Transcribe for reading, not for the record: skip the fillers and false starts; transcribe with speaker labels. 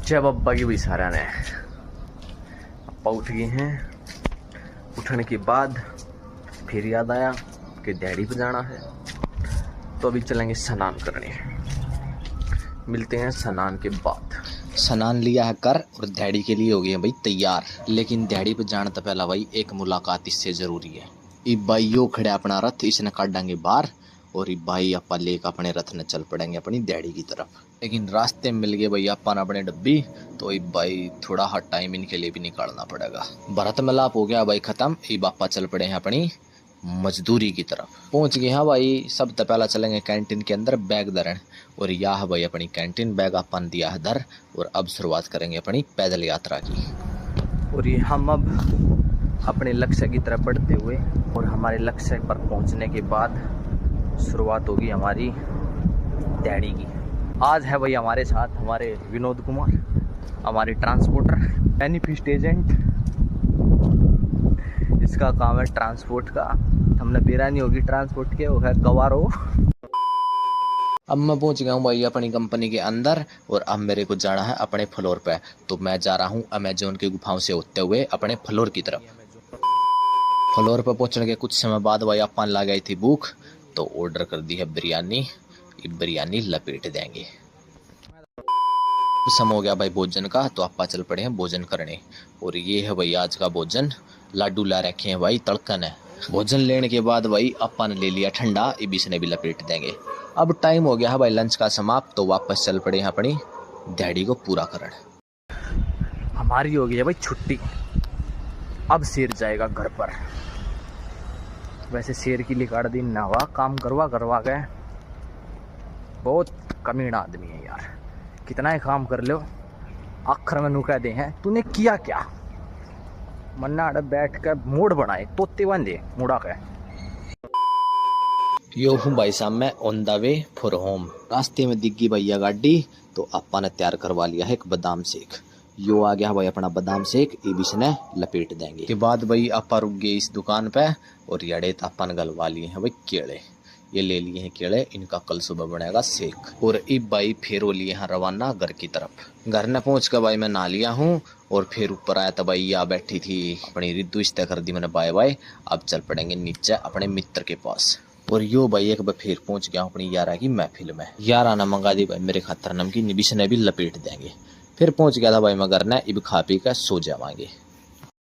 Speaker 1: जब अब्बा की भी सारा ने अब्बा उठ गए हैं। उठने के बाद फिर याद आया कि डैडी पे जाना है, तो अभी चलेंगे स्नान करने। मिलते हैं स्नान के बाद।
Speaker 2: स्नान लिया है कर और डैडी के लिए हो गए हैं भाई तैयार। लेकिन डैडी पे जाने तो पहला भाई एक मुलाकात इससे जरूरी है। ई भाई यो खड़े अपना रथ इसने काटेंगे बाहर और ई भाई अपा लेकर अपने रथ ने चल पड़ेंगे अपनी डैडी की तरफ। लेकिन रास्ते में मिल गए भाई अपन अपने डब्बी, तो ई भाई थोड़ा हर टाइम इनके लिए भी निकालना पड़ेगा। भरत मिलाप हो गया भाई खत्म। ई बापा चल पड़े हैं अपनी मजदूरी की तरफ। पहुंच गए हैं भाई। सब तो पहला चलेंगे कैंटीन के अंदर बैग धरण, और यह भाई अपनी कैंटीन बैग अपन दिया है धर। और अब शुरुआत करेंगे अपनी पैदल यात्रा की।
Speaker 1: और ये हम अब अपने लक्ष्य की तरफ बढ़ते हुए, और हमारे लक्ष्य पर पहुंचने के बाद शुरुआत होगी हमारी डैडी की। आज है भाई हमारे साथ हमारे विनोद कुमार, हमारे ट्रांसपोर्टर, बेनिफिट एजेंट। इसका काम है ट्रांसपोर्ट का। हमने बेरानी होगी ट्रांसपोर्ट के, वो है गवारो।
Speaker 2: अब मैं पहुंच गया हूँ भाई अपनी कंपनी के अंदर, और अब मेरे को जाना है अपने फ्लोर पे। तो मैं जा रहा हूँ अमेजोन की गुफाओं से होते हुए अपने फ्लोर की तरफ। फ्लोर पर पहुंचने के कुछ समय बाद भाई अपन ला गई थी भूख, तो ऑर्डर कर दी है बिरयानी। ये बिरयानी लपेट देंगे। समय हो गया भाई भोजन का, तो आपा चल पड़े हैं भोजन करने। और ये है भाई आज का भोजन। लाडू ला रखे हैं भाई, तड़कन है। भोजन लेने के बाद भाई आपा ने ले लिया ठंडा, इबिस ने भी लपेट देंगे। अब टाइम हो गया है भाई लंच का समाप्त, तो वापस चल पड़े हैं अपनी डैडी को पूरा करने।
Speaker 1: हमारी हो गई है भाई छुट्टी। अब शेर जाएगा घर पर। वैसे शेर की लिकाड़ दिन ना हुआ, काम करवा गए। बहुत कमीना आदमी है यार, कितना ही काम कर लो आखिर में नुका दे हैं तूने किया क्या। मन्ना अड़ बैठ कर मोड़ बनाए तोते बंदे मुड़ा के।
Speaker 2: यो हूँ भाई साहब मैं on the way for home. रास्ते में दिग्गी भैया गाड़ी, तो आपा ने तैयार करवा लिया है एक बादाम शेक। यो आ गया भाई अपना बादाम शेक, ये भी इसने लपेट देंगे। के बाद भाई आपा रुक गए इस दुकान पे, और यड़े आपा ने गलवा लिए हैं भाई केले। ये ले लिए हैं केले, इनका कल सुबह बनेगा शेक। और अब भाई फिर हो लिए हैं रवाना घर की तरफ। घर ने पहुंच कर भाई मैं नहा लिया हूँ, और फिर ऊपर आया था भाई या बैठी थी अपनी रिद्धू, इस कर दी मैंने बाय बाय। अब चल पड़ेंगे नीचे अपने मित्र के पास। और यो भाई एक बार फिर पहुंच गया हूँ अपनी यारा की महफिल में। यारा ने मंगा दी भाई मेरे खातर नमकीन, निबिश ने भी लपेट देंगे। फिर पहुंच गया था भाई मैं घर ने, इब खा पी कर सो जावांगे।